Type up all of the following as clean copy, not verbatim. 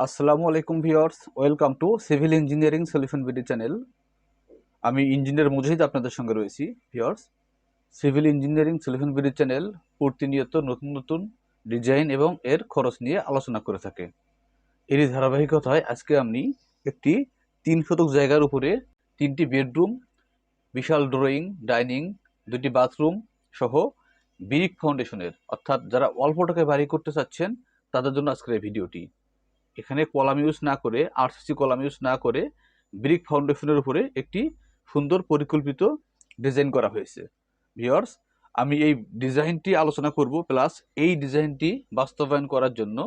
আসসালামু আলাইকুম viewers, welcome to civil engineering solution BD channel. আমি ইঞ্জিনিয়ার মুজাহিদ আপনাদের সঙ্গে রয়েছি। Viewers, civil engineering solution BD channel প্রতিনিয়ত নতুন নতুন ডিজাইন এবং এর খরচ নিয়ে আলোচনা করে থাকে। এরই ধারাবাহিকতায় আজকে আমি একটি 3 শতক জায়গার উপরে 3টি বেডরুম, বিশাল ড্রয়িং, ডাইনিং, 2টি বাথরুম সহ ব্রিক ফাউন্ডেশনের, অর্থাৎ যারা অল্প টাকায় বাড়ি করতে চাচ্ছেন তাদের জন্য আজকের এই ভিডিওটি। এখানে কলাম ইউজ না করে, আরসিসি কলাম ইউজ না করে ব্রিক ফাউন্ডেশনের উপরে একটি সুন্দর পরিকল্পিত ডিজাইন করা হয়েছে। ভিউয়ার্স, আমি এই ডিজাইনটি আলোচনা করব, প্লাস এই ডিজাইনটি বাস্তবায়ন করার জন্য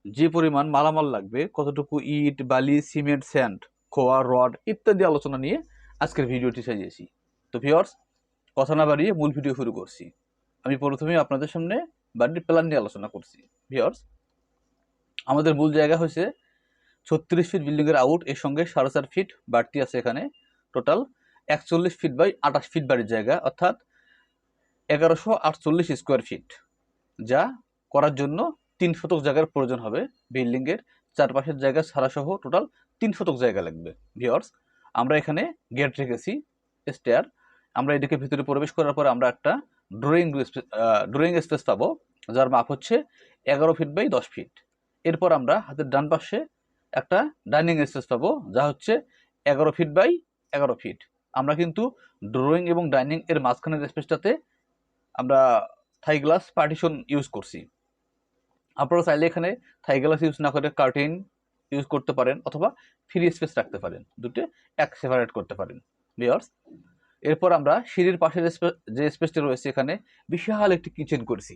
যে পরিমাণ মালামাল লাগবে, কতটুকু ইট, বালি, সিমেন্ট, স্যান্ড, খোয়া, রড ইত্যাদি আলোচনা নিয়ে আজকের ভিডিওটি সাজিয়েছি। তো ভিউয়ার্স, কথা না বাড়িয়ে মূল ভিডিও শুরু করছি। আমি প্রথমে আপনাদের সামনে বাড়ির প্ল্যান নিয়ে আলোচনা করছি। ভিউয়ার্স, আমাদের মূল জায়গা হয়েছে 36 ফিট বিল্ডিংয়ের আউট, এর সঙ্গে 4.5 ফিট বাড়তি আছে। এখানে টোটাল 41 ফিট বাই 28 ফিট বাড়ির জায়গা, অর্থাৎ 1148 স্কোয়ার ফিট, যা করার জন্য 3 শতক জায়গার প্রয়োজন হবে। বিল্ডিংয়ের চারপাশের জায়গা ছাড়া সহ টোটাল 3 শতক জায়গা লাগবে। ভিউয়ার্স, আমরা এখানে গেট রেখেছি, স্টেয়ার। আমরা এদিকে ভিতরে প্রবেশ করার পর আমরা একটা ড্রয়িং স্পেস পাবো, যার মাপ হচ্ছে 11 ফিট বাই 10 ফিট। এরপর আমরা হাতের ডান পাশে একটা ডাইনিং স্পেস পাবো, যা হচ্ছে 11 ফিট বাই 11 ফিট। আমরা কিন্তু ড্রয়িং এবং ডাইনিং এর মাঝখানের স্পেসটাতে আমরা থাই গ্লাস পার্টিশন ইউজ করছি। আপনারা চাইলে এখানে থাই গ্লাস ইউজ না করে কার্টেন ইউজ করতে পারেন, অথবা ফ্রি স্পেস রাখতে পারেন, দুটো এক সেপারেট করতে পারেন। ভিউয়ার্স, এরপর আমরা সিঁড়ির পাশের যে স্পেসটা রয়েছে, এখানে বিশাল একটি কিচেন করেছি,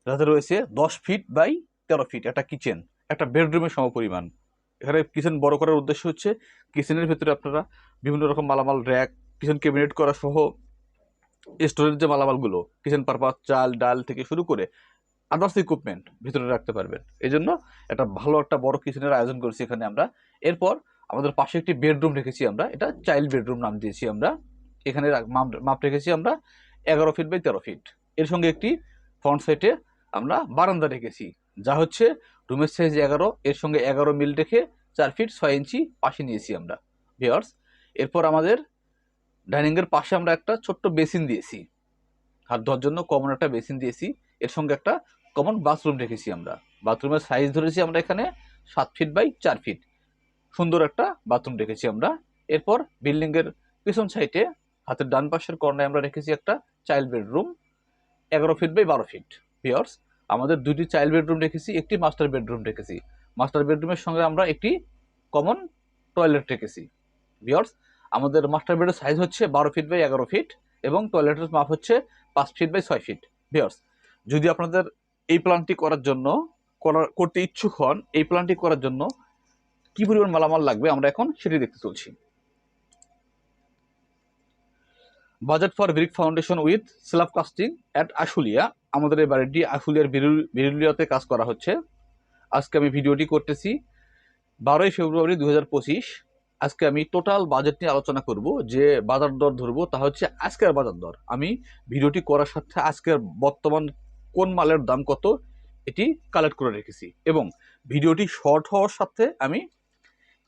যাতে রয়েছে 10 ফিট বাই 13 ফিট একটা কিচেন, একটা বেডরুমের সমপরিমাণ। এখানে কিচেন বড় করার উদ্দেশ্য হচ্ছে কিচেনের ভেতরে আপনারা বিভিন্ন রকম মালামাল, র্যাক, কিচেন ক্যাবিনেট করা সহ স্টোরেজ যে মালামালগুলো, কিচেন পারপাস, চাল ডাল থেকে শুরু করে আদার্স ইকুইপমেন্ট ভিতরে রাখতে পারবেন। এই জন্য একটা ভালো একটা বড় কিচেনের আয়োজন করেছি এখানে আমরা। এরপর আমাদের পাশে একটি বেডরুম রেখেছি আমরা, এটা চাইল্ড বেডরুম নাম দিয়েছি আমরা। এখানে মাপ রেখেছি আমরা 11 ফিট বাই 13 ফিট। এর সঙ্গে একটি ফ্রন্ট সাইডে আমরা বারান্দা রেখেছি, যা হচ্ছে রুমের সাইজ 11, এর সঙ্গে 11 মিল রেখে 4 ফিট 6 ইঞ্চি পাশে নিয়েছি আমরা। ভিউয়ার্স, এরপর আমাদের ডাইনিংয়ের পাশে আমরা একটা ছোট্ট বেসিন দিয়েছি, হাত ধোয়ার জন্য কমন একটা বেসিন দিয়েছি। এর সঙ্গে একটা কমন বাথরুম রেখেছি আমরা। বাথরুমের সাইজ ধরেছি আমরা এখানে 7 ফিট বাই 4 ফিট, সুন্দর একটা বাথরুম রেখেছি আমরা। এরপর বিল্ডিংয়ের পিছন সাইডে হাতের ডান পাশের কর্নারে আমরা রেখেছি একটা child bedroom, 11 feet by 12 feet. Viewers, আমাদের 2টি চাইল্ড বেডরুম রেখেছি, একটি মাস্টার বেডরুম রেখেছি। মাস্টার বেডরুমের সঙ্গে আমরা একটি কমন টয়লেট রেখেছি। ভিউয়ার্স, আমাদের মাস্টার বেডের সাইজ হচ্ছে 12 ফিট বাই 11 ফিট এবং টয়লেটের মাপ হচ্ছে 5 ফিট বাই 6 ফিট। ভিউয়ার্স, যদি আপনাদের এই প্ল্যানটি করার জন্য করতে ইচ্ছুক হন, এই প্ল্যানটি করার জন্য কি পরিমাণ মালামাল লাগবে আমরা এখন সেটি দেখতে চলছি। Budget for brick foundation with slab casting at Ashulia. আমাদের এই বাড়িটি আশুলিয়ার বিরুলিয়াতে কাজ করা হচ্ছে। আজকে আমি ভিডিওটি করতেছি 12ই ফেব্রুয়ারি 2025। আজকে আমি টোটাল বাজেট নিয়ে আলোচনা করব। যে বাজার দর ধরবো তা হচ্ছে আজকের বাজার দর। আমি ভিডিওটি করার সাথে আজকের বর্তমান কোন মালের দাম কত এটি কালেক্ট করে রেখেছি, এবং ভিডিওটি শর্ট হওয়ার সাথে আমি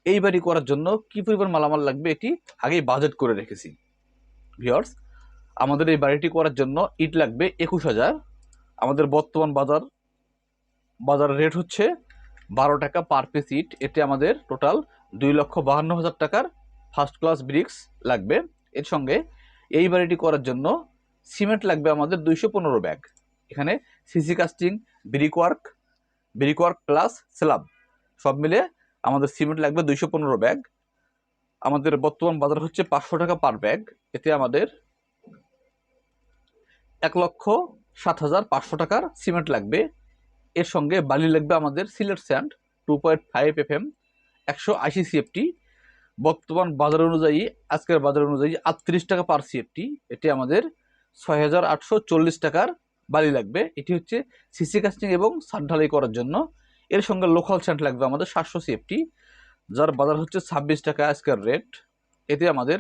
এই বাড়ি করার জন্য কি পরিমাণ মালামাল লাগবে এটি আগেই বাজেট করে রেখেছি। ভিউয়ার্স, আমাদের এই বাড়িটি করার জন্য ইট লাগবে 21,000। আমাদের বর্তমান বাজার রেট হচ্ছে 12 টাকা পার পিস ইট। এতে আমাদের টোটাল 2,52,000 টাকার ফার্স্ট ক্লাস ব্রিক্স লাগবে। এর সঙ্গে এই বাড়িটি করার জন্য সিমেন্ট লাগবে আমাদের 215 ব্যাগ। এখানে সিসি কাস্টিং, ব্রিকওয়ার্ক প্লাস স্ল্যাব সব মিলে আমাদের সিমেন্ট লাগবে 215 ব্যাগ। আমাদের বর্তমান বাজার হচ্ছে 500 টাকা পার ব্যাগ। এতে আমাদের 1,07,500 টাকার সিমেন্ট লাগবে। এর সঙ্গে বালি লাগবে আমাদের সিলেট স্যান্ড 2.5 FM 180 CFT। বর্তমান বাজার অনুযায়ী, আজকের বাজার অনুযায়ী 38 টাকা পার CFT। এটি আমাদের 6,840 টাকার বালি লাগবে। এটি হচ্ছে সিসি কাস্টিং এবং ছাদ ঢালাই করার জন্য। এর সঙ্গে লোকাল স্যান্ড লাগবে আমাদের 700 CFT, যার বাজার হচ্ছে 26 টাকা আজকের রেট। এতে আমাদের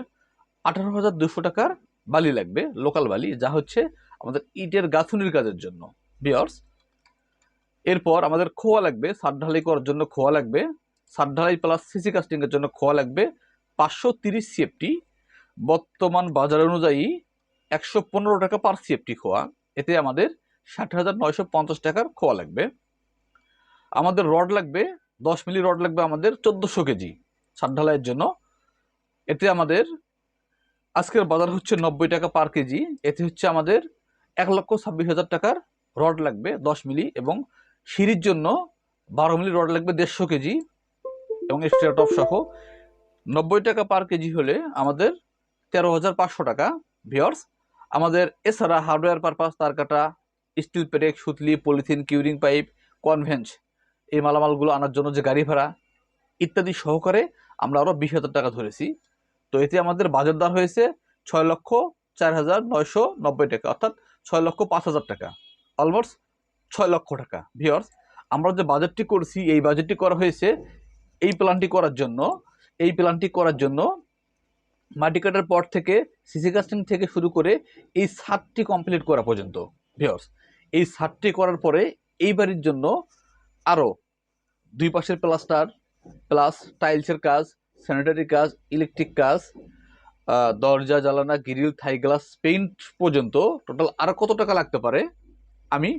18,200 টাকার বালি লাগবে, লোকাল বালি, যা হচ্ছে আমাদের ইটের গাঁথুনির কাজের জন্য। ভিউয়ার্স, এরপর আমাদের খোয়া লাগবে, ছাদ ঢালাই করার জন্য খোয়া লাগবে, ছাদ ঢালাই প্লাস সিসি কাস্টিং এর জন্য খোয়া লাগবে 530 সিএফটি। বর্তমান বাজার অনুযায়ী 115 টাকা পার সিএফটি খোয়া। এতে আমাদের 60,950 টাকার খোয়া লাগবে। আমাদের রড লাগবে 10 মিলি রড লাগবে আমাদের 1400 কেজি ছাদ ঢালাইয়ের জন্য। এতে আমাদের আজকের বাজার হচ্ছে 90 টাকা পার কেজি। এতে হচ্ছে আমাদের 1,26,000 টাকার রড লাগবে 10 মিলি, এবং সিঁড়ির জন্য 12 মিলি রড লাগবে 150 কেজি এবং এক্সট্রা টপ সহ। 90 টাকা পার কেজি হলে আমাদের 13,500 টাকা। ভিউয়ার্স, আমাদের এছাড়া হার্ডওয়্যার পারপাস, তার কাটা, স্টিল পেরেক, সুতলি, পলিথিন, কিউরিং পাইপ, কনভেন্স, এই মালামালগুলো আনার জন্য যে গাড়ি ভাড়া ইত্যাদি সহকারে আমরা আরও 20,000 টাকা ধরেছি। তো এতে আমাদের বাজার দর হয়েছে 6,04,990 টাকা, অর্থাৎ 6,05,000 টাকা, অলমোস্ট 6 লক্ষ টাকা। ভিউয়ার্স, আমরা যে বাজেটটি করছি এই বাজেটটি করা হয়েছে এই প্ল্যানটি করার জন্য মাটি কাটার পর থেকে সিসি কাস্টিং থেকে শুরু করে এই ছাদটি কমপ্লিট করা পর্যন্ত। ভিউয়ার্স, এই ছাদটি করার পরে এই বাড়ির জন্য আরও দুই পাশের প্লাস্টার প্লাস টাইলসের কাজ, স্যানিটারি কাজ, ইলেকট্রিক কাজ, দরজা, জানালা, গ্রিল, থাই গ্লাস, পেইন্ট পর্যন্ত টোটাল আরও কত টাকা লাগতে পারে আমি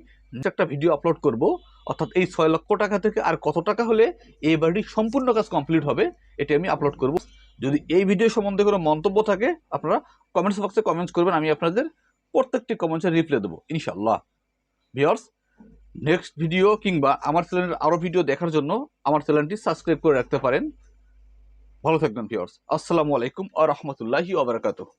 একটা ভিডিও আপলোড করব। অর্থাৎ এই 6 লক্ষ টাকা থেকে আর কত টাকা হলে এই বাড়ির সম্পূর্ণ কাজ কমপ্লিট হবে এটি আমি আপলোড করব। যদি এই ভিডিও সম্বন্ধে কোনো মন্তব্য থাকে আপনারা কমেন্টস বক্সে কমেন্টস করবেন, আমি আপনাদের প্রত্যেকটি কমেন্টসের রিপ্লাই দেবো ইনশাল্লাহ। ভিউয়ার্স, নেক্সট ভিডিও কিংবা আমার চ্যানেলের আরও ভিডিও দেখার জন্য আমার চ্যানেলটি সাবস্ক্রাইব করে রাখতে পারেন। ভালো থাকবেন ভিউয়ার্স। আসসালামু আলাইকুম ওয়া রাহমাতুল্লাহি ওয়া বারাকাতুহু।